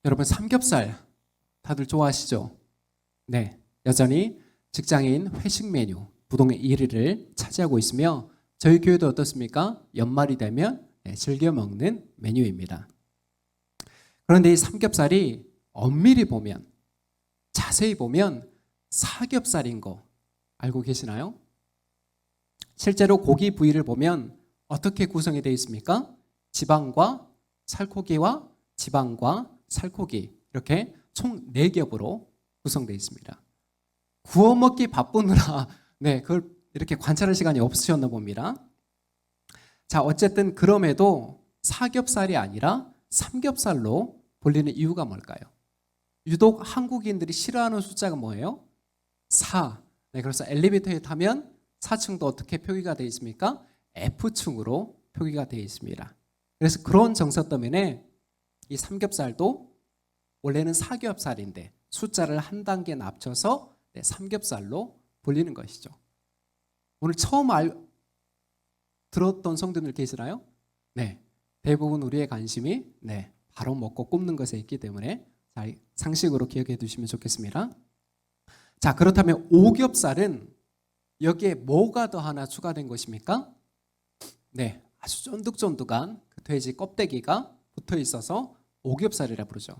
여러분 삼겹살 다들 좋아하시죠? 네, 여전히 직장인 회식 메뉴 부동의 1위를 차지하고 있으며 저희 교회도 어떻습니까? 연말이 되면 즐겨 먹는 메뉴입니다. 그런데 이 삼겹살이 엄밀히 보면, 자세히 보면 사겹살인 거 알고 계시나요? 실제로 고기 부위를 보면 어떻게 구성이 되어 있습니까? 지방과 살코기와 지방과 살코기 이렇게 총 4겹으로 구성되어 있습니다. 구워 먹기 바쁘느라 그걸 이렇게 관찰할 시간이 없으셨나 봅니다. 자, 어쨌든 그럼에도 사겹살이 아니라 삼겹살로 불리는 이유가 뭘까요? 유독 한국인들이 싫어하는 숫자가 뭐예요? 4. 그래서 엘리베이터에 타면 4층도 어떻게 표기가 되어 있습니까? F층으로 표기가 되어 있습니다. 그래서 그런 정서 때문에 이 삼겹살도 원래는 사겹살인데 숫자를 한 단계 낮춰서 삼겹살로 불리는 것이죠. 오늘 처음 들었던 성도들 계시나요? 네, 대부분 우리의 관심이 바로 먹고 굽는 것에 있기 때문에 상식으로 기억해 두시면 좋겠습니다. 자, 그렇다면 오겹살은 여기에 뭐가 더 하나 추가된 것입니까? 네, 아주 쫀득쫀득한 그 돼지 껍데기가 붙어 있어서 오겹살이라 부르죠.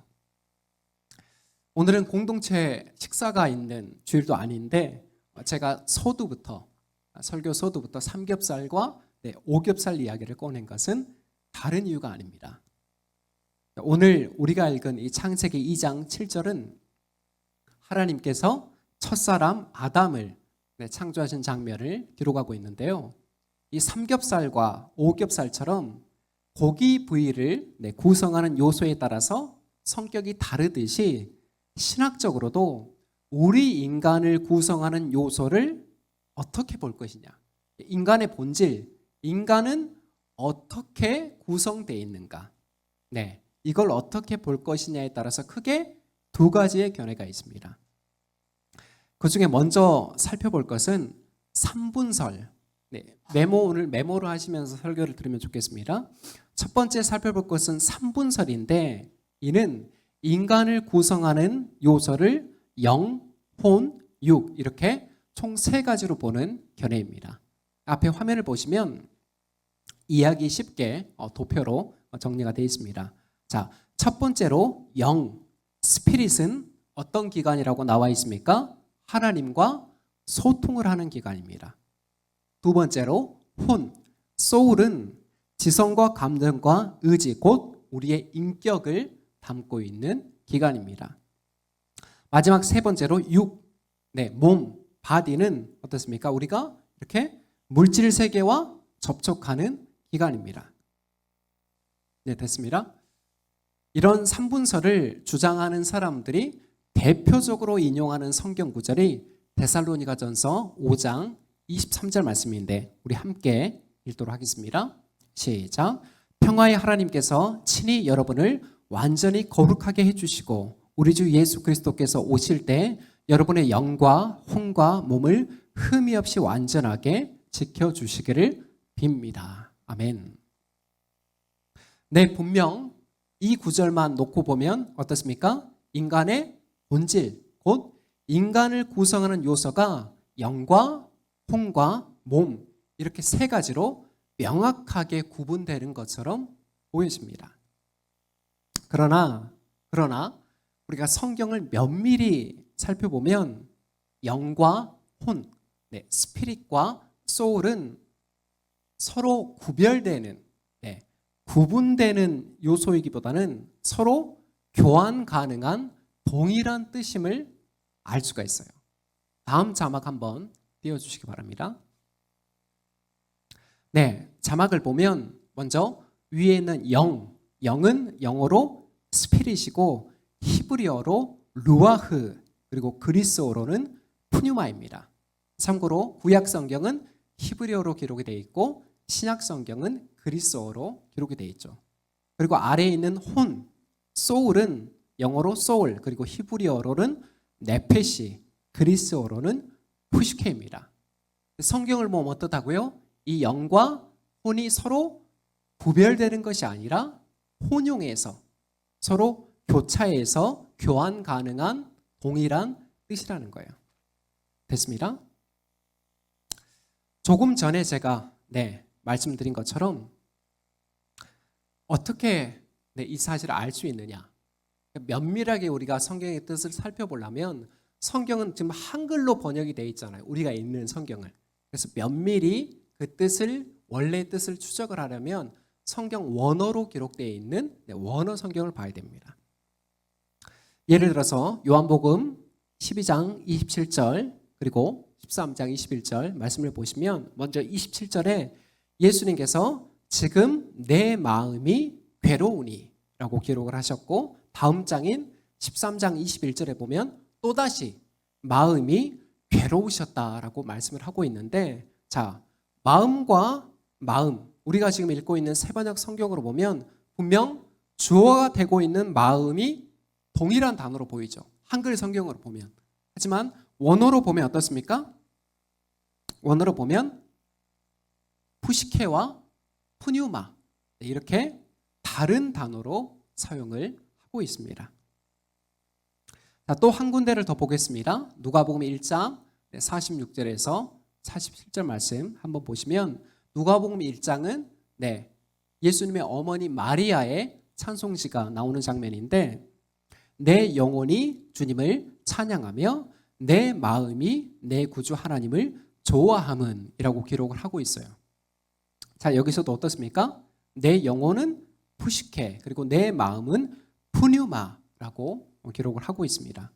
오늘은 공동체 식사가 있는 주일도 아닌데 제가 설교 서두부터 삼겹살과 오겹살 이야기를 꺼낸 것은 다른 이유가 아닙니다. 오늘 우리가 읽은 이 창세기 2장 7절은 하나님께서 첫사람 아담을 창조하신 장면을 기록하고 있는데요. 이 삼겹살과 오겹살처럼 고기 부위를 구성하는 요소에 따라서 성격이 다르듯이 신학적으로도 우리 인간을 구성하는 요소를 어떻게 볼 것이냐, 인간의 본질, 인간은 어떻게 구성되어 있는가, 이걸 어떻게 볼 것이냐에 따라서 크게 두 가지의 견해가 있습니다. 그 중에 먼저 살펴볼 것은 삼분설. 오늘 메모로 하시면서 설교를 들으면 좋겠습니다. 첫 번째 살펴볼 것은 삼분설인데 이는 인간을 구성하는 요소를 영, 혼, 육 이렇게 총 3가지로 보는 견해입니다. 앞에 화면을 보시면 이해하기 쉽게 도표로 정리가 되어 있습니다. 자, 첫 번째로 영, 스피릿은 어떤 기관이라고 나와 있습니까? 하나님과 소통을 하는 기관입니다. 두 번째로 혼, 소울은 지성과 감정과 의지, 곧 우리의 인격을 담고 있는 기관입니다. 마지막 세 번째로 육, 몸, 바디는 어떻습니까? 우리가 이렇게 물질 세계와 접촉하는 기관입니다. 됐습니다. 이런 삼분설을 주장하는 사람들이 대표적으로 인용하는 성경 구절이 데살로니가전서 5장 23절 말씀인데 우리 함께 읽도록 하겠습니다. 시작. 평화의 하나님께서 친히 여러분을 완전히 거룩하게 해주시고 우리 주 예수 그리스도께서 오실 때 여러분의 영과 혼과 몸을 흠이 없이 완전하게 지켜주시기를 빕니다. 아멘. 분명 이 구절만 놓고 보면 어떻습니까? 인간의 본질, 곧 인간을 구성하는 요소가 영과 혼과 몸 이렇게 3가지로 명확하게 구분되는 것처럼 보여집니다. 그러나 우리가 성경을 면밀히 살펴보면 영과 혼, 스피릿과 소울은 서로 구별되는, 구분되는 요소이기보다는 서로 교환 가능한 동일한 뜻임을 알 수가 있어요. 다음 자막 한번 띄워주시기 바랍니다. 자막을 보면 먼저 위에 있는 영은 영어로 스피릿이고 히브리어로 루아흐 그리고 그리스어로는 푸뉴마입니다. 참고로 구약 성경은 히브리어로 기록이 되어 있고 신약 성경은 그리스어로 기록이 되어 있죠. 그리고 아래에 있는 혼, 소울은 영어로 소울 그리고 히브리어로는 네페시, 그리스어로는 푸시케입니다. 성경을 보면 어떻다고요? 이 영과 혼이 서로 구별되는 것이 아니라 혼용해서 서로 교차해서 교환 가능한 동일한 뜻이라는 거예요. 됐습니다. 조금 전에 제가 말씀드린 것처럼 어떻게 이 사실을 알 수 있느냐. 면밀하게 우리가 성경의 뜻을 살펴보려면 성경은 지금 한글로 번역이 되어 있잖아요. 우리가 읽는 성경을. 그래서 면밀히 그 뜻을 원래 뜻을 추적을 하려면 성경 원어로 기록되어 있는 원어 성경을 봐야 됩니다. 예를 들어서 요한복음 12장 27절 그리고 13장 21절 말씀을 보시면 먼저 27절에 예수님께서 지금 내 마음이 괴로우니 라고 기록을 하셨고 다음 장인 13장 21절에 보면 또다시 마음이 괴로우셨다라고 말씀을 하고 있는데 자, 마음과 마음 우리가 지금 읽고 있는 세번역 성경으로 보면 분명 주어가 되고 있는 마음이 동일한 단어로 보이죠. 한글 성경으로 보면. 하지만 원어로 보면 어떻습니까? 원어로 보면 푸시케와 푸뉴마 이렇게 다른 단어로 사용을 하고 있습니다. 자, 또 한 군데를 더 보겠습니다. 누가복음 1장 46절에서 47절 말씀 한번 보시면 누가복음 1장은 예수님의 어머니 마리아의 찬송시가 나오는 장면인데 내 영혼이 주님을 찬양하며 내 마음이 내 구주 하나님을 좋아함은 이라고 기록을 하고 있어요. 자, 여기서도 어떻습니까? 내 영혼은 푸시케 그리고 내 마음은 푸뉴마라고 기록을 하고 있습니다.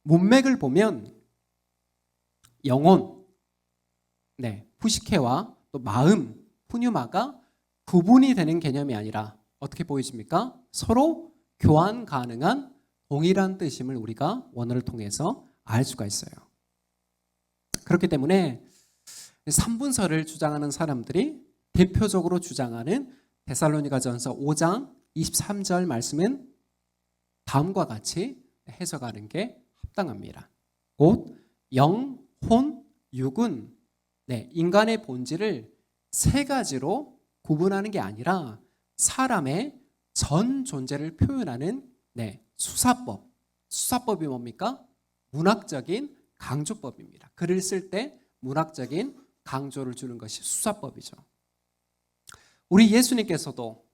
문맥을 보면 영혼, 푸시케와 또 마음, 푸뉴마가 구분이 되는 개념이 아니라 어떻게 보이십니까? 서로 교환 가능한 동일한 뜻임을 우리가 원어를 통해서 알 수가 있어요. 그렇기 때문에 3분설을 주장하는 사람들이 대표적으로 주장하는 데살로니가전서 5장 23절 말씀은 다음과 같이 해석하는 게 합당합니다. 곧 영, 혼, 육은 인간의 본질을 세 가지로 구분하는 게 아니라 사람의 전 존재를 표현하는 수사법. 수사법이 뭡니까? 문학적인 강조법입니다. 글을 쓸 때 문학적인 강조를 주는 것이 수사법이죠. 우리 예수님께서도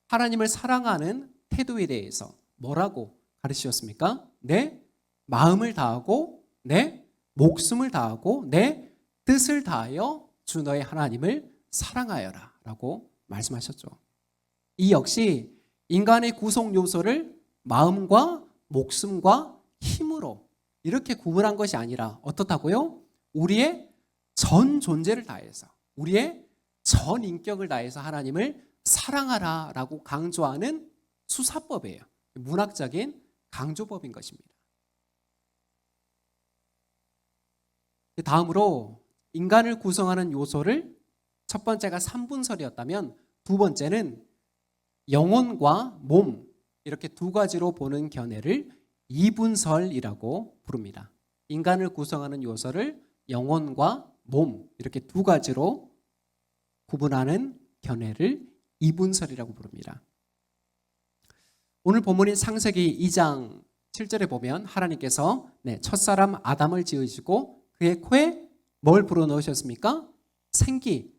하나님을 사랑하는 태도에 대해서 뭐라고 가르치셨습니까? 내 마음을 다하고 내 목숨을 다하고 내 뜻을 다하여 주 너의 하나님을 사랑하여라 라고 말씀하셨죠. 이 역시 인간의 구성 요소를 마음과 목숨과 힘으로 이렇게 구분한 것이 아니라 어떻다고요? 우리의 전 존재를 다해서 우리의 전 인격을 다해서 하나님을 사랑하라 라고 강조하는 수사법이에요. 문학적인 강조법인 것입니다. 다음으로 인간을 구성하는 요소를 첫 번째가 3분설이었다면 두 번째는 영혼과 몸 이렇게 두 가지로 보는 견해를 2분설이라고 부릅니다. 인간을 구성하는 요소를 영혼과 몸 이렇게 두 가지로 구분하는 견해를 2분설이라고 부릅니다. 오늘 본문인 창세기 2장 7절에 보면 하나님께서 첫사람 아담을 지으시고 그의 코에 뭘 불어넣으셨습니까? 생기,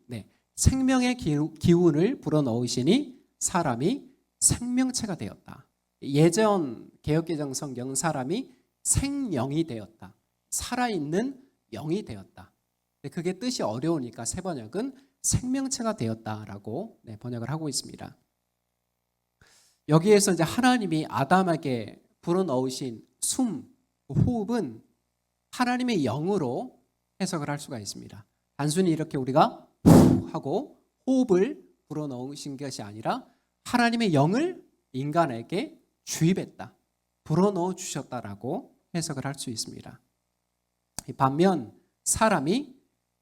생명의 기운을 불어넣으시니 사람이 생명체가 되었다. 예전 개역개정 성경은 사람이 생명이 되었다. 살아있는 영이 되었다. 그게 뜻이 어려우니까 새 번역은 생명체가 되었다라고 번역을 하고 있습니다. 여기에서 이제 하나님이 아담에게 불어넣으신 숨, 호흡은 하나님의 영으로 해석을 할 수가 있습니다. 단순히 이렇게 우리가 후 하고 호흡을 불어넣으신 것이 아니라 하나님의 영을 인간에게 주입했다, 불어넣어 주셨다라고 해석을 할 수 있습니다. 반면 사람이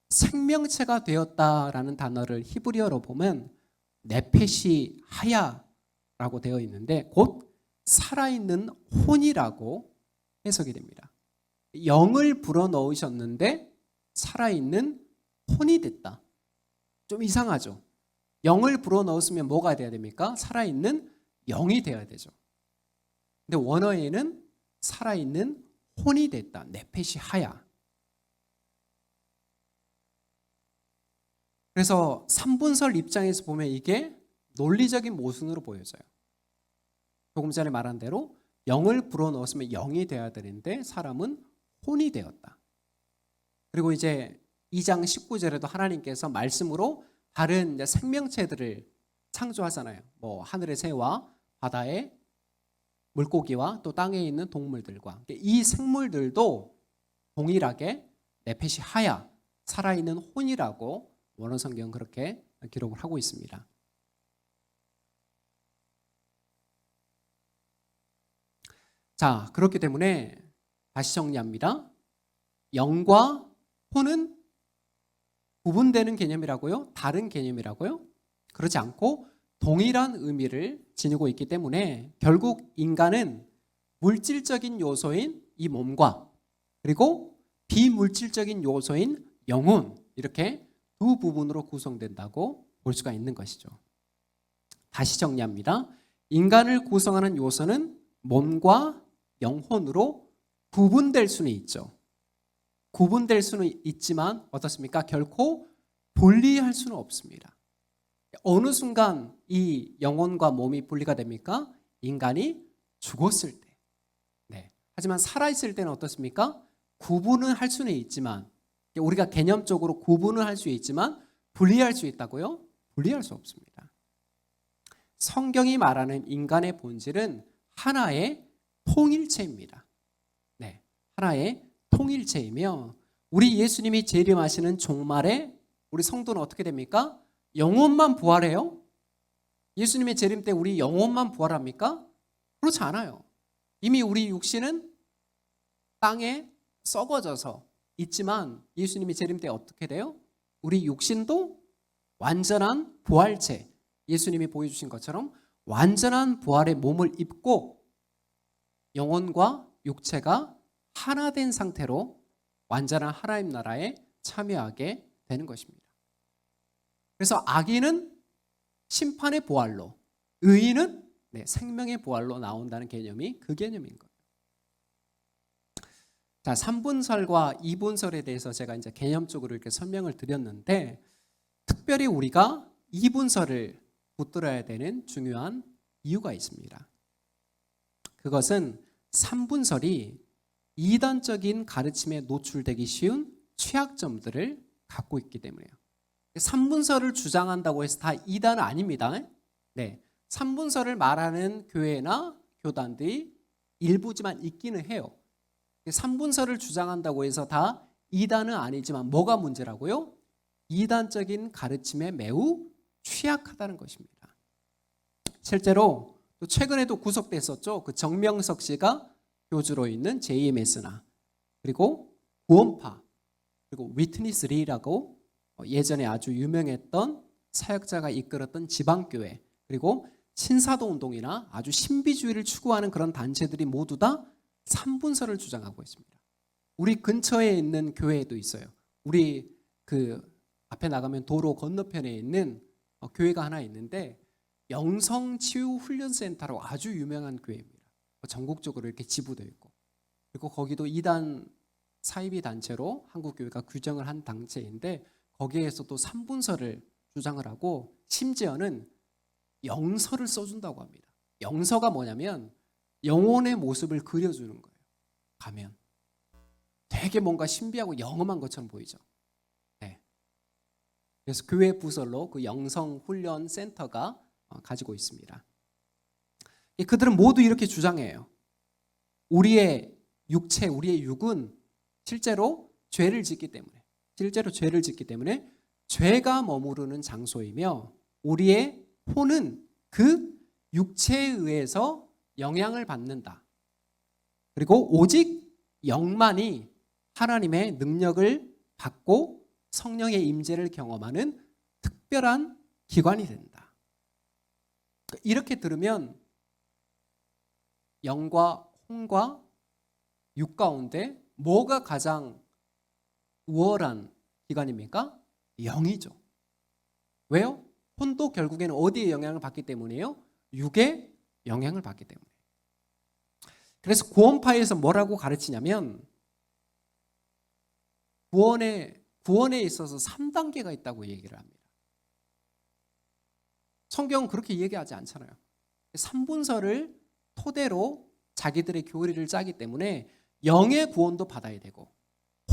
생명체가 되었다라는 단어를 히브리어로 보면 네페시 하야라고 되어 있는데 곧 살아있는 혼이라고 해석이 됩니다. 영을 불어넣으셨는데 살아있는 혼이 됐다. 좀 이상하죠. 영을 불어넣었으면 뭐가 돼야 됩니까? 살아있는 영이 되어야 되죠. 근데 원어에는 살아있는 혼이 됐다. 네펫이 하야. 그래서 3분설 입장에서 보면 이게 논리적인 모순으로 보여져요. 조금 전에 말한 대로 영을 불어넣었으면 영이 되어야 되는데 사람은 혼이 되었다. 그리고 이제 2장 19절에도 하나님께서 말씀으로 다른 이제 생명체들을 창조하잖아요. 뭐 하늘의 새와 바다의 물고기와 또 땅에 있는 동물들과 이 생물들도 동일하게 네펫이 하야 살아있는 혼이라고 원어 성경은 그렇게 기록을 하고 있습니다. 자, 그렇기 때문에 다시 정리합니다. 영과 혼은 구분되는 개념이라고요? 다른 개념이라고요? 그렇지 않고 동일한 의미를 지니고 있기 때문에 결국 인간은 물질적인 요소인 이 몸과 그리고 비물질적인 요소인 영혼 이렇게 두 부분으로 구성된다고 볼 수가 있는 것이죠. 다시 정리합니다. 인간을 구성하는 요소는 몸과 영혼으로 구분될 수는 있죠. 구분될 수는 있지만 어떻습니까? 결코 분리할 수는 없습니다. 어느 순간 이 영혼과 몸이 분리가 됩니까? 인간이 죽었을 때. 네. 하지만 살아있을 때는 어떻습니까? 구분을 할 수는 있지만 우리가 개념적으로 구분을 할 수 있지만 분리할 수 있다고요? 분리할 수 없습니다. 성경이 말하는 인간의 본질은 하나의 통일체입니다. 네, 하나의 통일체이며 우리 예수님이 재림하시는 종말에 우리 성도는 어떻게 됩니까? 영혼만 부활해요? 예수님의 재림 때 우리 영혼만 부활합니까? 그렇지 않아요. 이미 우리 육신은 땅에 썩어져서 있지만 예수님이 재림 때 어떻게 돼요? 우리 육신도 완전한 부활체, 예수님이 보여주신 것처럼 완전한 부활의 몸을 입고 영혼과 육체가 하나 된 상태로 완전한 하나님 나라에 참여하게 되는 것입니다. 그래서 악인은 심판의 부활로, 의인은 생명의 부활로 나온다는 개념이 그 개념인 거예요. 자, 3분설과 2분설에 대해서 제가 이제 개념적으로 이렇게 설명을 드렸는데 특별히 우리가 2분설을 붙들어야 되는 중요한 이유가 있습니다. 그것은 3분설이 이단적인 가르침에 노출되기 쉬운 취약점들을 갖고 있기 때문이에요. 3분설을 주장한다고 해서 다 이단은 아닙니다. 네, 3분설을 말하는 교회나 교단들이 일부지만 있기는 해요. 3분설을 주장한다고 해서 다 이단은 아니지만 뭐가 문제라고요? 이단적인 가르침에 매우 취약하다는 것입니다. 실제로 또 최근에도 구속됐었죠. 그 정명석 씨가 교주로 있는 JMS나 그리고 구원파 그리고 위트니스 리라고 예전에 아주 유명했던 사역자가 이끌었던 지방교회 그리고 신사도 운동이나 아주 신비주의를 추구하는 그런 단체들이 모두 다 3분설을 주장하고 있습니다. 우리 근처에 있는 교회도 있어요. 우리 그 앞에 나가면 도로 건너편에 있는 교회가 하나 있는데 영성치유훈련센터로 아주 유명한 교회입니다. 전국적으로 이렇게 지부되어 있고 그리고 거기도 이단 사이비 단체로 한국교회가 규정을 한 단체인데 거기에서도 3분설을 주장을 하고 심지어는 영서를 써준다고 합니다. 영서가 뭐냐면 영혼의 모습을 그려주는 거예요. 가면 되게 뭔가 신비하고 영험한 것처럼 보이죠. 네. 그래서 교회 부설로 그 영성훈련센터가 가지고 있습니다. 그들은 모두 이렇게 주장해요. 우리의 육체, 우리의 육은 실제로 죄를 짓기 때문에 죄가 머무르는 장소이며 우리의 혼은 그 육체에 의해서 영향을 받는다. 그리고 오직 영만이 하나님의 능력을 받고 성령의 임재를 경험하는 특별한 기관이 된다. 이렇게 들으면 영과 혼과 육 가운데 뭐가 가장 우월한 기관입니까? 영이죠. 왜요? 혼도 결국에는 어디에 영향을 받기 때문이에요? 육의 영향을 받기 때문에. 그래서 구원파에서 뭐라고 가르치냐면 구원에 있어서 3단계가 있다고 얘기를 합니다. 성경은 그렇게 얘기하지 않잖아요. 3분서를 토대로 자기들의 교리를 짜기 때문에 영의 구원도 받아야 되고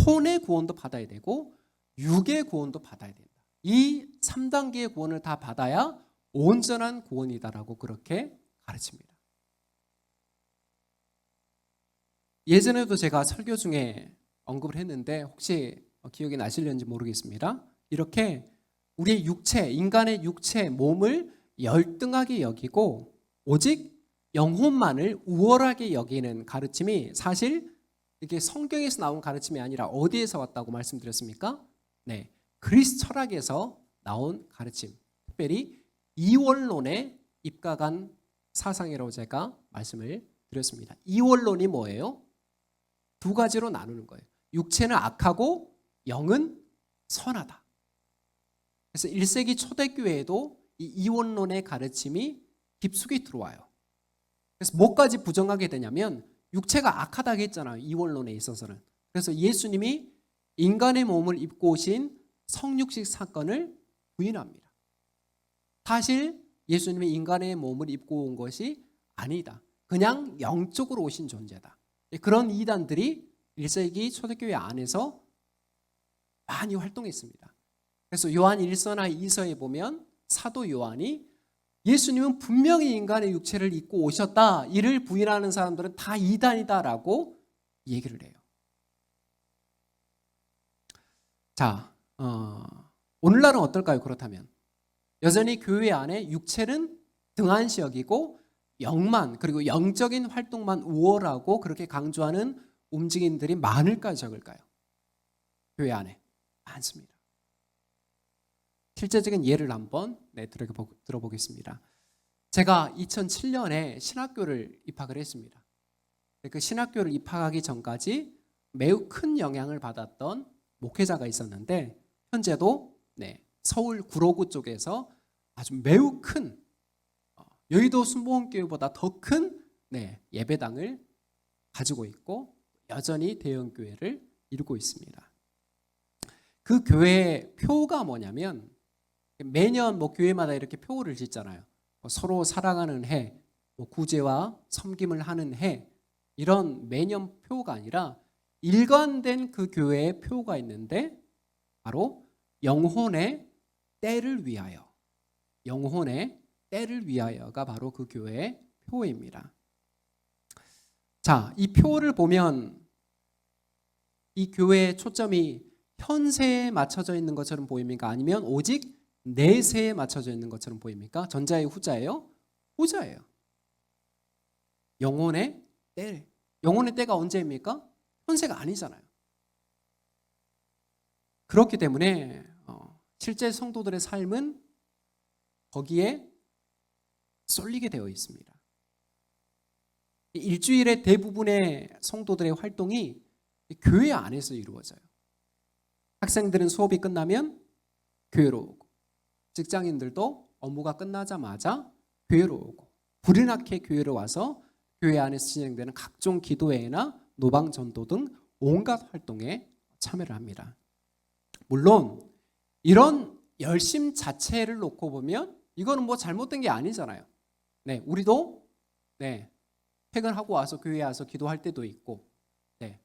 혼의 구원도 받아야 되고 육의 구원도 받아야 된다. 이 3단계의 구원을 다 받아야 온전한 구원이다라고 그렇게 가르칩니다. 예전에도 제가 설교 중에 언급을 했는데 혹시 기억이 나시려는지 모르겠습니다. 이렇게 우리의 육체, 인간의 육체, 몸을 열등하게 여기고 오직 영혼만을 우월하게 여기는 가르침이 사실 이게 성경에서 나온 가르침이 아니라 어디에서 왔다고 말씀드렸습니까? 네, 그리스 철학에서 나온 가르침. 특별히 이원론에 입각한 사상이라고 제가 말씀을 드렸습니다. 이원론이 뭐예요? 두 가지로 나누는 거예요. 육체는 악하고 영은 선하다. 그래서 1세기 초대교회에도 이 이원론의 가르침이 깊숙이 들어와요. 그래서 뭐까지 부정하게 되냐면 육체가 악하다고 했잖아요. 이원론에 있어서는. 그래서 예수님이 인간의 몸을 입고 오신 성육식 사건을 부인합니다. 사실 예수님이 인간의 몸을 입고 온 것이 아니다. 그냥 영적으로 오신 존재다. 그런 이단들이 1세기 초대교회 안에서 많이 활동했습니다. 그래서 요한 1서나 2서에 보면 사도 요한이 예수님은 분명히 인간의 육체를 입고 오셨다. 이를 부인하는 사람들은 다 이단이다라고 얘기를 해요. 자, 오늘날은 어떨까요? 그렇다면 여전히 교회 안에 육체는 등한시 여기고 영만 그리고 영적인 활동만 우월하고 그렇게 강조하는 움직임들이 많을까요? 적을까요? 교회 안에 많습니다. 실제적인 예를 한번 들어보겠습니다. 제가 2007년에 신학교를 입학을 했습니다. 그 신학교를 입학하기 전까지 매우 큰 영향을 받았던 목회자가 있었는데 현재도 서울 구로구 쪽에서 아주 매우 큰 여의도 순복음교회보다 더 큰 예배당을 가지고 있고 여전히 대형교회를 이루고 있습니다. 그 교회의 표가 뭐냐면 매년 교회마다 이렇게 표를 짓잖아요. 서로 사랑하는 해, 구제와 섬김을 하는 해 이런 매년 표가 아니라 일관된 그 교회의 표가 있는데 바로 영혼의 때를 위하여 영혼의 때를 위하여가 바로 그 교회의 표입니다. 자, 이 표를 보면 이 교회의 초점이 현세에 맞춰져 있는 것처럼 보입니까? 아니면 오직 내세에 맞춰져 있는 것처럼 보입니까? 전자예요, 후자예요? 후자예요. 영혼의 때. 영혼의 때가 언제입니까? 현세가 아니잖아요. 그렇기 때문에 실제 성도들의 삶은 거기에 쏠리게 되어 있습니다. 일주일의 대부분의 성도들의 활동이 교회 안에서 이루어져요. 학생들은 수업이 끝나면 교회로 오고 직장인들도 업무가 끝나자마자 교회로 오고 불이 나게 교회로 와서 교회 안에서 진행되는 각종 기도회나 노방 전도 등 온갖 활동에 참여를 합니다. 물론 이런 열심 자체를 놓고 보면 이거는 잘못된 게 아니잖아요. 우리도 퇴근하고 와서 교회에 와서 기도할 때도 있고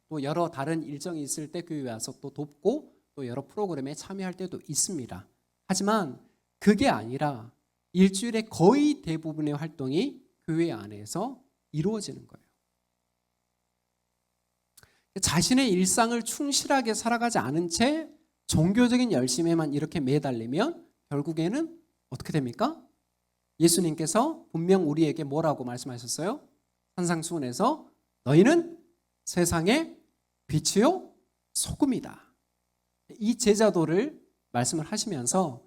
또 여러 다른 일정이 있을 때 교회에 와서 또 돕고 또 여러 프로그램에 참여할 때도 있습니다. 하지만 그게 아니라 일주일의 거의 대부분의 활동이 교회 안에서 이루어지는 거예요. 자신의 일상을 충실하게 살아가지 않은 채 종교적인 열심에만 이렇게 매달리면 결국에는 어떻게 됩니까? 예수님께서 분명 우리에게 뭐라고 말씀하셨어요? 산상수훈에서 너희는 세상의 빛이요 소금이다. 이 제자도를 말씀을 하시면서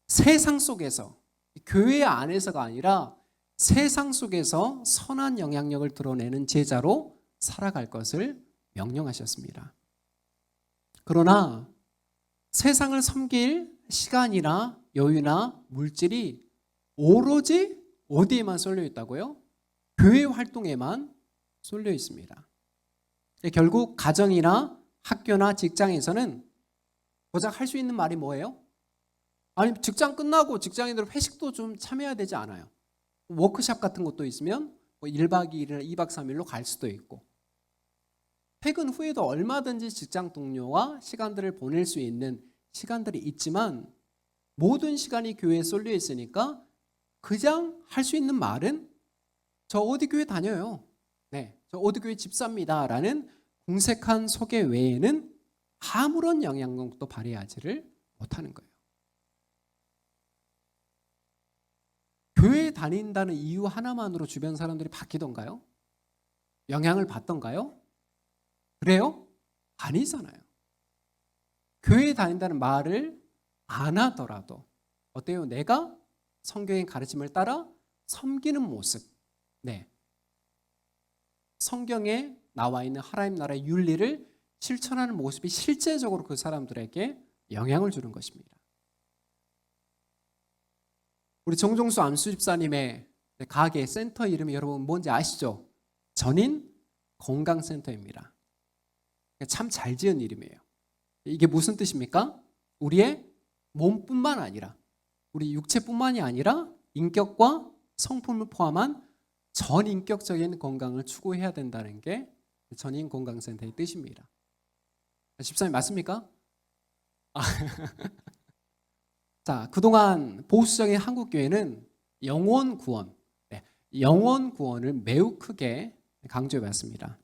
세상 속에서 교회 안에서가 아니라 세상 속에서 선한 영향력을 드러내는 제자로 살아갈 것을 명령하셨습니다. 그러나 세상을 섬길 시간이나 여유나 물질이 오로지 어디에만 쏠려 있다고요? 교회 활동에만 쏠려 있습니다. 결국 가정이나 학교나 직장에서는 고작 할 수 있는 말이 뭐예요? 아니, 직장 끝나고 직장인들 회식도 좀 참여해야 되지 않아요? 워크숍 같은 것도 있으면 1박 2일이나 2박 3일로 갈 수도 있고, 퇴근 후에도 얼마든지 직장 동료와 시간들을 보낼 수 있는 시간들이 있지만 모든 시간이 교회에 쏠려 있으니까 그냥 할 수 있는 말은 저 어디 교회 다녀요. 네, 저 어디 교회 집사입니다. 라는 궁색한 소개 외에는 아무런 영향력도 발휘하지를 못하는 거예요. 교회에 다닌다는 이유 하나만으로 주변 사람들이 바뀌던가요? 영향을 받던가요? 그래요? 아니잖아요. 교회에 다닌다는 말을 안 하더라도 어때요? 내가 성경의 가르침을 따라 섬기는 모습, 네, 성경에 나와 있는 하나님 나라의 윤리를 실천하는 모습이 실제적으로 그 사람들에게 영향을 주는 것입니다. 우리 정종수 안수 집사님의 가게 센터 이름이 여러분 뭔지 아시죠? 전인 건강센터입니다. 참 잘 지은 이름이에요. 이게 무슨 뜻입니까? 우리의 몸뿐만 아니라 우리 육체뿐만이 아니라 인격과 성품을 포함한 전인격적인 건강을 추구해야 된다는 게 전인 건강센터의 뜻입니다. 집사님 맞습니까? 자, 그동안 보수적인 한국교회는 영혼 구원, 영혼 구원을 매우 크게 강조해 왔습니다.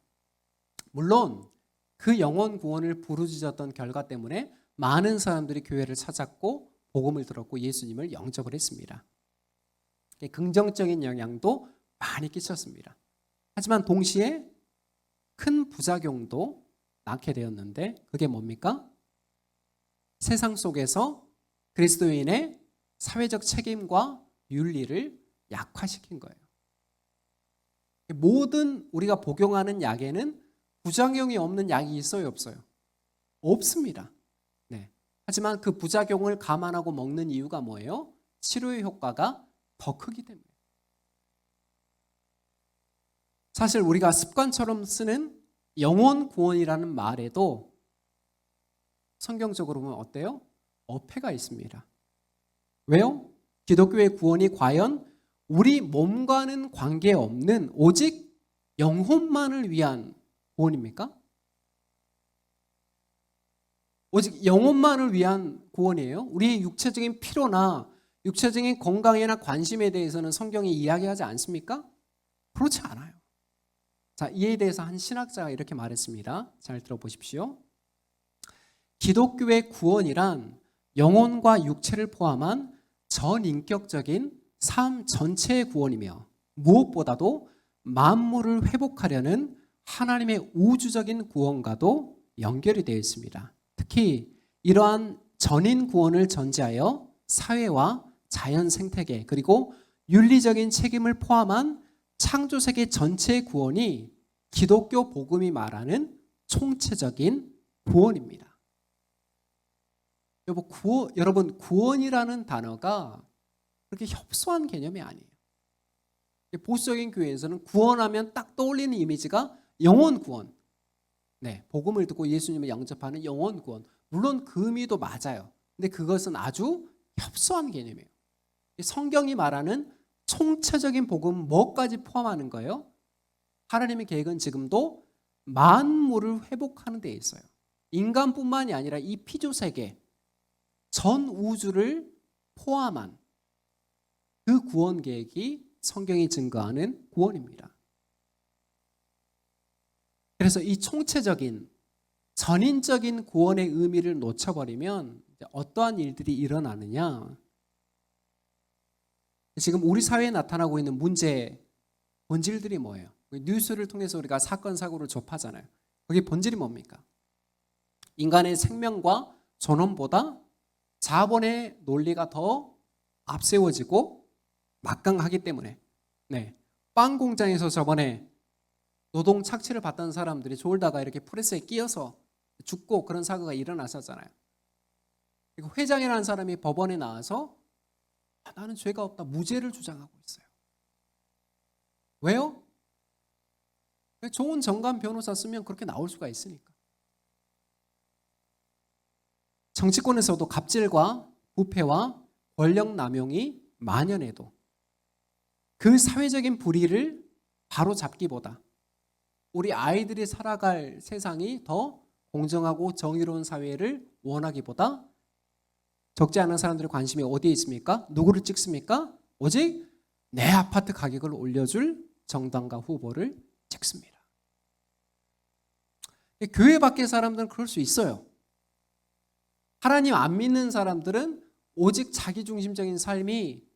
물론 그 영혼 구원을 부르짖었던 결과 때문에 많은 사람들이 교회를 찾았고 복음을 들었고 예수님을 영접을 했습니다. 긍정적인 영향도 많이 끼쳤습니다. 하지만 동시에 큰 부작용도 낳게 되었는데 그게 뭡니까? 세상 속에서 그리스도인의 사회적 책임과 윤리를 약화시킨 거예요. 모든 우리가 복용하는 약에는 부작용이 없는 약이 있어요, 없어요? 없습니다. 네. 하지만 그 부작용을 감안하고 먹는 이유가 뭐예요? 치료의 효과가 더 크기 때문에. 사실 우리가 습관처럼 쓰는 영혼 구원이라는 말에도 성경적으로 보면 어때요? 어폐가 있습니다. 왜요? 기독교의 구원이 과연 우리 몸과는 관계없는 오직 영혼만을 위한 구원입니까? 오직 영혼만을 위한 구원이에요? 우리의 육체적인 필요나 육체적인 건강이나 관심에 대해서는 성경이 이야기하지 않습니까? 그렇지 않아요. 자, 이에 대해서 한 신학자가 이렇게 말했습니다. 잘 들어보십시오. 기독교의 구원이란 영혼과 육체를 포함한 전인격적인 삶 전체의 구원이며 무엇보다도 만물을 회복하려는 하나님의 우주적인 구원과도 연결이 되어 있습니다. 특히 이러한 전인 구원을 전제하여 사회와 자연 생태계 그리고 윤리적인 책임을 포함한 창조세계 전체의 구원이 기독교 복음이 말하는 총체적인 구원입니다. 여러분, 구원이라는 단어가 그렇게 협소한 개념이 아니에요. 보수적인 교회에서는 구원하면 딱 떠올리는 이미지가 영혼 구원. 네, 복음을 듣고 예수님을 영접하는 영혼 구원. 물론 그 의미도 맞아요. 근데 그것은 아주 협소한 개념이에요. 성경이 말하는 총체적인 복음 뭐까지 포함하는 거예요? 하나님의 계획은 지금도 만물을 회복하는 데 있어요. 인간뿐만이 아니라 이 피조세계 전 우주를 포함한 그 구원 계획이 성경이 증거하는 구원입니다. 그래서 이 총체적인 전인적인 구원의 의미를 놓쳐버리면 어떠한 일들이 일어나느냐? 지금 우리 사회에 나타나고 있는 문제의 본질들이 뭐예요? 뉴스를 통해서 우리가 사건 사고를 접하잖아요. 거기 본질이 뭡니까? 인간의 생명과 존엄보다 자본의 논리가 더 앞세워지고 막강하기 때문에. 네, 빵 공장에서 저번에 노동 착취를 받던 사람들이 졸다가 이렇게 프레스에 끼어서 죽고 그런 사고가 일어났었잖아요. 그리고 회장이라는 사람이 법원에 나와서 나는 죄가 없다 무죄를 주장하고 있어요. 왜요? 좋은 정관 변호사 쓰면 그렇게 나올 수가 있으니까. 정치권에서도 갑질과 부패와 권력 남용이 만연해도 그 사회적인 불의를 바로 잡기보다 우리 아이들이 살아갈 세상이 더 공정하고 정의로운 사회를 원하기보다 적지 않은 사람들의 관심이 어디에 있습니까? 누구를 찍습니까? 오직 내 아파트 가격을 올려줄 정당과 후보를 찍습니다. 교회 밖의 사람들은 그럴 수 있어요. 하나님 안 믿는 사람들은 오직 자기중심적인 삶이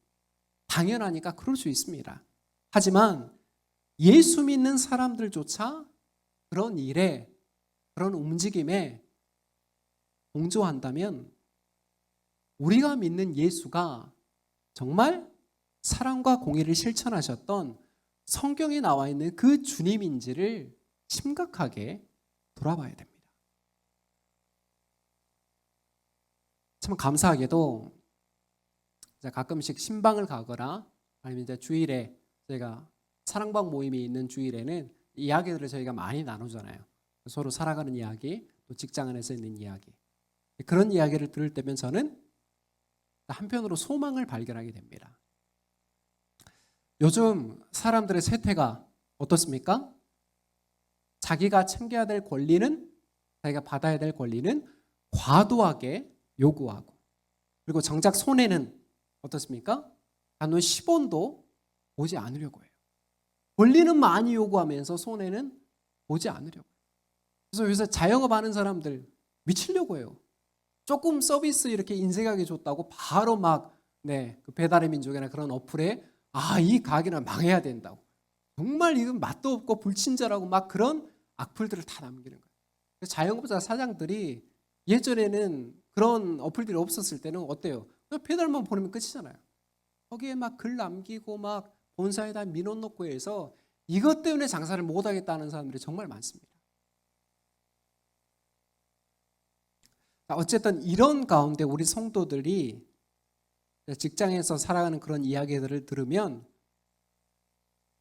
당연하니까 그럴 수 있습니다. 하지만 예수 믿는 사람들조차 그런 일에, 그런 움직임에 동조한다면 우리가 믿는 예수가 정말 사랑과 공의를 실천하셨던 성경에 나와 있는 그 주님인지를 심각하게 돌아봐야 됩니다. 참 감사하게도 가끔씩 신방을 가거나 아니면 이제 주일에 저희가 사랑방 모임이 있는 주일에는 이야기들을 저희가 많이 나누잖아요. 서로 살아가는 이야기, 또 직장 안에서 있는 이야기. 그런 이야기를 들을 때면 저는 한편으로 소망을 발견하게 됩니다. 요즘 사람들의 세태가 어떻습니까? 자기가 챙겨야 될 권리는, 자기가 받아야 될 권리는 과도하게 요구하고, 그리고 정작 손해는 어떻습니까? 단돈 10원도 보지 않으려고 해요. 권리는 많이 요구하면서 손해는 보지 않으려고 해요. 그래서 요새 자영업 하는 사람들 미치려고 해요. 조금 서비스 이렇게 인색하게 줬다고 바로 막 그 배달의 민족이나 그런 어플에 이 가게는 망해야 된다고. 정말 이건 맛도 없고 불친절하고 막 그런 악플들을 다 남기는 거예요. 그래서 자영업자 사장들이 예전에는 그런 어플들이 없었을 때는 어때요? 배달만 보내면 끝이잖아요. 거기에 막 글 남기고 막 본사에다 민원 넣고 해서 이것 때문에 장사를 못하겠다는 사람들이 정말 많습니다. 어쨌든 이런 가운데 우리 성도들이 직장에서 살아가는 그런 이야기들을 들으면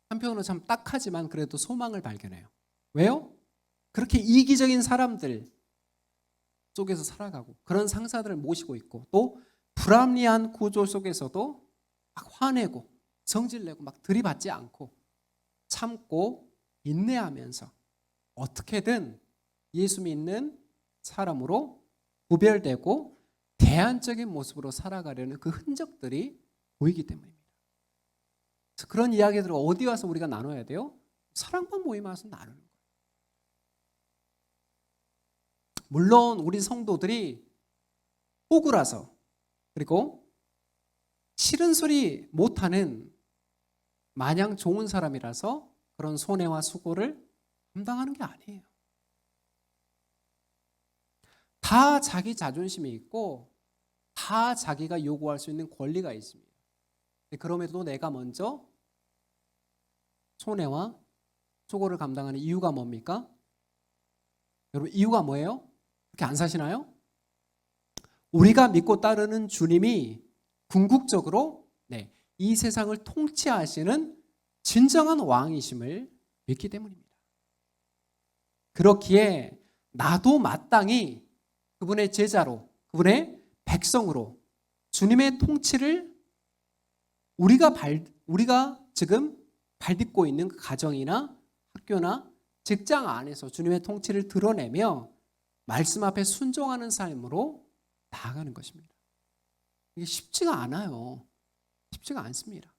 한편으로 참 딱하지만 그래도 소망을 발견해요. 왜요? 그렇게 이기적인 사람들 속에서 살아가고 그런 상사들을 모시고 있고 또 불합리한 구조 속에서도 막 화내고 성질내고 막 들이받지 않고 참고 인내하면서 어떻게든 예수 믿는 사람으로 구별되고 대안적인 모습으로 살아가려는 그 흔적들이 보이기 때문입니다. 그래서 그런 이야기들을 어디 와서 우리가 나눠야 돼요? 사랑방 모임 와서 나누는 거예요. 물론 우리 성도들이 호구라서 그리고 싫은 소리 못하는 마냥 좋은 사람이라서 그런 손해와 수고를 감당하는 게 아니에요. 다 자기 자존심이 있고 다 자기가 요구할 수 있는 권리가 있습니다. 그럼에도 내가 먼저 손해와 수고를 감당하는 이유가 뭡니까? 여러분 이유가 뭐예요? 그렇게 안 사시나요? 우리가 믿고 따르는 주님이 궁극적으로 이 세상을 통치하시는 진정한 왕이심을 믿기 때문입니다. 그렇기에 나도 마땅히 그분의 제자로, 그분의 백성으로 주님의 통치를 우리가 지금 발딛고 있는 그 가정이나 학교나 직장 안에서 주님의 통치를 드러내며 말씀 앞에 순종하는 삶으로 나아가는 것입니다. 이게 쉽지가 않아요. 쉽지가 않습니다.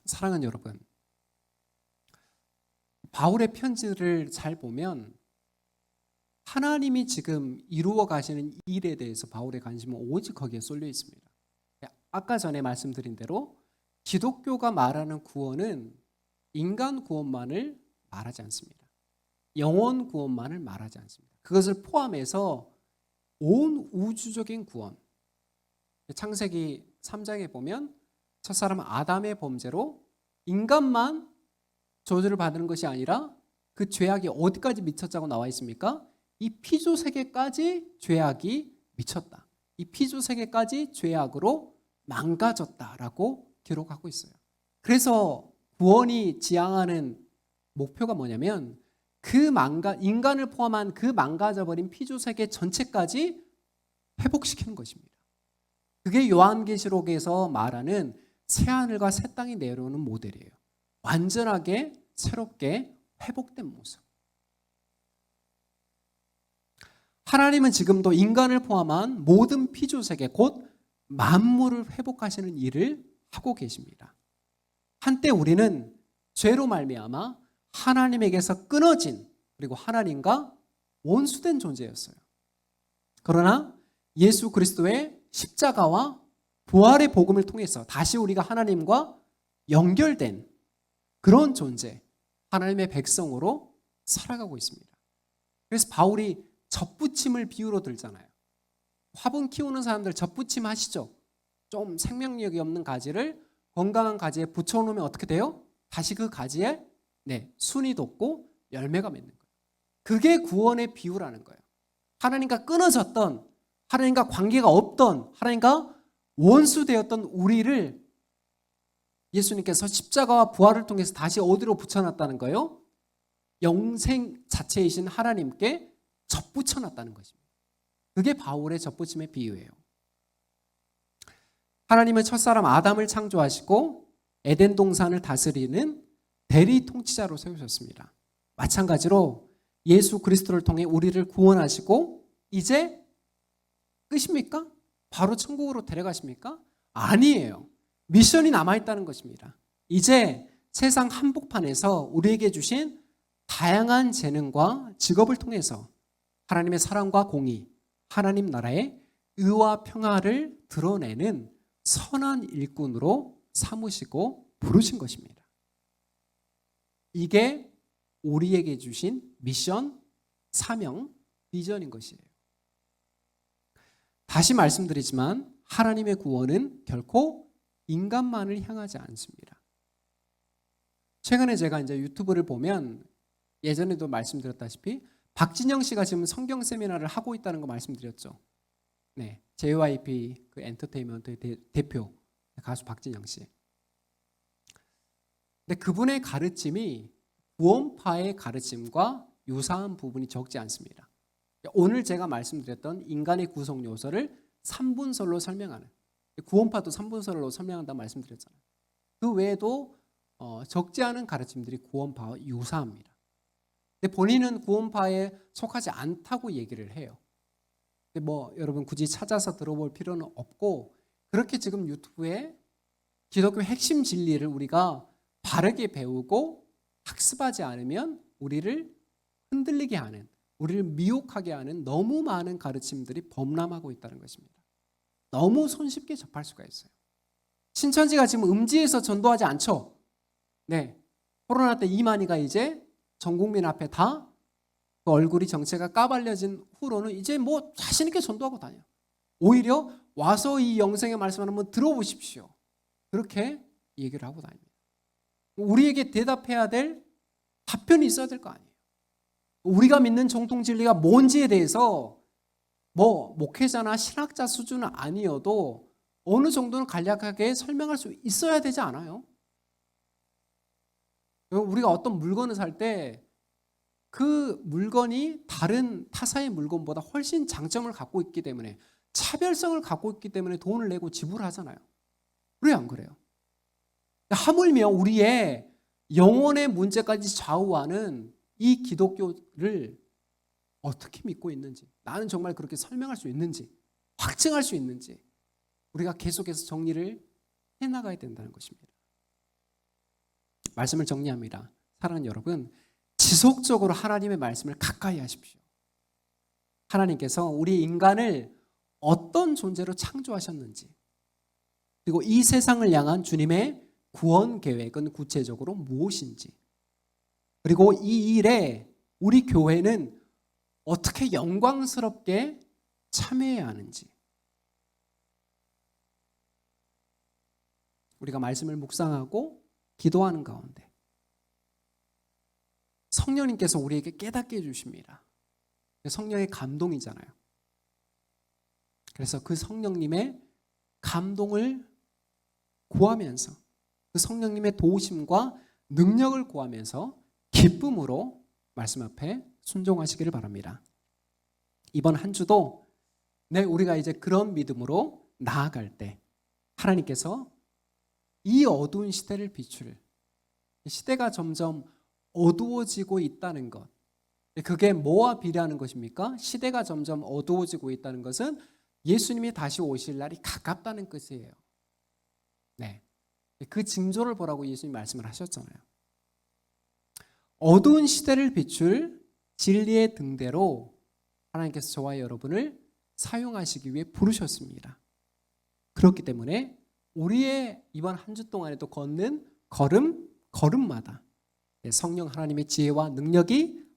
사랑하는 여러분, 바울의 편지를 잘 보면 하나님이 지금 이루어 가시는 일에 대해서 바울의 관심은 오직 거기에 쏠려 있습니다. 아까 전에 말씀드린 대로 기독교가 말하는 구원은 인간 구원만을 말하지 않습니다. 영혼 구원만을 말하지 않습니다. 그것을 포함해서 온 우주적인 구원. 창세기 3장에 보면 첫사람 아담의 범죄로 인간만 저주를 받는 것이 아니라 그 죄악이 어디까지 미쳤다고 나와 있습니까? 이 피조 세계까지 죄악이 미쳤다. 이 피조 세계까지 죄악으로 망가졌다라고 기록하고 있어요. 그래서 구원이 지향하는 목표가 뭐냐면 인간을 포함한 그 망가져버린 피조세계 전체까지 회복시키는 것입니다. 그게 요한계시록에서 말하는 새하늘과 새 땅이 내려오는 모델이에요. 완전하게 새롭게 회복된 모습. 하나님은 지금도 인간을 포함한 모든 피조세계 곧 만물을 회복하시는 일을 하고 계십니다. 한때 우리는 죄로 말미암아 하나님에게서 끊어진 그리고 하나님과 원수된 존재였어요. 그러나 예수 그리스도의 십자가와 부활의 복음을 통해서 다시 우리가 하나님과 연결된 그런 존재, 하나님의 백성으로 살아가고 있습니다. 그래서 바울이 젖붙임을 비유로 들잖아요. 화분 키우는 사람들 젖붙임 하시죠? 좀 생명력이 없는 가지를 건강한 가지에 붙여놓으면 어떻게 돼요? 다시 그 가지에 순이 돋고 열매가 맺는 거예요. 그게 구원의 비유라는 거예요. 하나님과 끊어졌던, 하나님과 관계가 없던, 하나님과 원수되었던 우리를 예수님께서 십자가와 부활을 통해서 다시 어디로 붙여놨다는 거예요? 영생 자체이신 하나님께 젖붙여놨다는 것입니다. 그게 바울의 젖붙임의 비유예요. 하나님은 첫사람 아담을 창조하시고 에덴 동산을 다스리는 대리 통치자로 세우셨습니다. 마찬가지로 예수 그리스도를 통해 우리를 구원하시고 이제 끝입니까? 바로 천국으로 데려가십니까? 아니에요. 미션이 남아있다는 것입니다. 이제 세상 한복판에서 우리에게 주신 다양한 재능과 직업을 통해서 하나님의 사랑과 공의, 하나님 나라의 의와 평화를 드러내는 선한 일꾼으로 삼으시고 부르신 것입니다. 이게 우리에게 주신 미션, 사명, 비전인 것이에요. 다시 말씀드리지만 하나님의 구원은 결코 인간만을 향하지 않습니다. 최근에 제가 이제 유튜브를 보면 예전에도 말씀드렸다시피 박진영 씨가 지금 성경 세미나를 하고 있다는 거 말씀드렸죠. 네, JYP 그 엔터테인먼트의 대표 가수 박진영 씨. 근데 그분의 가르침이 구원파의 가르침과 유사한 부분이 적지 않습니다. 오늘 제가 말씀드렸던 인간의 구성 요소를 3분설로 설명하는, 구원파도 3분설로 설명한다고 말씀드렸잖아요. 그 외에도 적지 않은 가르침들이 구원파와 유사합니다. 근데 본인은 구원파에 속하지 않다고 얘기를 해요. 근데 여러분 굳이 찾아서 들어볼 필요는 없고, 그렇게 지금 유튜브에 기독교 핵심 진리를 우리가 바르게 배우고 학습하지 않으면 우리를 흔들리게 하는, 우리를 미혹하게 하는 너무 많은 가르침들이 범람하고 있다는 것입니다. 너무 손쉽게 접할 수가 있어요. 신천지가 지금 음지에서 전도하지 않죠. 네, 코로나 때 이만희가 이제 전 국민 앞에 다 그 얼굴이 정체가 까발려진 후로는 이제 자신 있게 전도하고 다녀요. 오히려 와서 이 영생의 말씀을 한번 들어보십시오. 그렇게 얘기를 하고 다닙니다. 우리에게 대답해야 될 답변이 있어야 될 거 아니에요. 우리가 믿는 정통 진리가 뭔지에 대해서 목회자나 신학자 수준은 아니어도 어느 정도는 간략하게 설명할 수 있어야 되지 않아요? 우리가 어떤 물건을 살 때 그 물건이 다른 타사의 물건보다 훨씬 장점을 갖고 있기 때문에, 차별성을 갖고 있기 때문에 돈을 내고 지불하잖아요. 그래 안 그래요? 하물며 우리의 영혼의 문제까지 좌우하는 이 기독교를 어떻게 믿고 있는지, 나는 정말 그렇게 설명할 수 있는지, 확증할 수 있는지 우리가 계속해서 정리를 해나가야 된다는 것입니다. 말씀을 정리합니다. 사랑하는 여러분, 지속적으로 하나님의 말씀을 가까이 하십시오. 하나님께서 우리 인간을 어떤 존재로 창조하셨는지, 그리고 이 세상을 향한 주님의 구원 계획은 구체적으로 무엇인지, 그리고 이 일에 우리 교회는 어떻게 영광스럽게 참여해야 하는지, 우리가 말씀을 묵상하고 기도하는 가운데 성령님께서 우리에게 깨닫게 해주십니다. 성령의 감동이잖아요. 그래서 그 성령님의 감동을 구하면서 그 성령님의 도우심과 능력을 구하면서 기쁨으로 말씀 앞에 순종하시기를 바랍니다. 이번 한 주도 우리가 이제 그런 믿음으로 나아갈 때 하나님께서 이 어두운 시대를 비출, 시대가 점점 어두워지고 있다는 것, 그게 뭐와 비례하는 것입니까? 시대가 점점 어두워지고 있다는 것은 예수님이 다시 오실 날이 가깝다는 뜻이에요. 네, 그 징조를 보라고 예수님 말씀을 하셨잖아요. 어두운 시대를 비출 진리의 등대로 하나님께서 저와 여러분을 사용하시기 위해 부르셨습니다. 그렇기 때문에 우리의 이번 한 주 동안에도 걷는 걸음마다 성령 하나님의 지혜와 능력이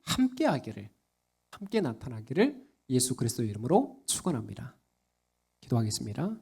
함께 나타나기를 예수 그리스도의 이름으로 축원합니다. 기도하겠습니다.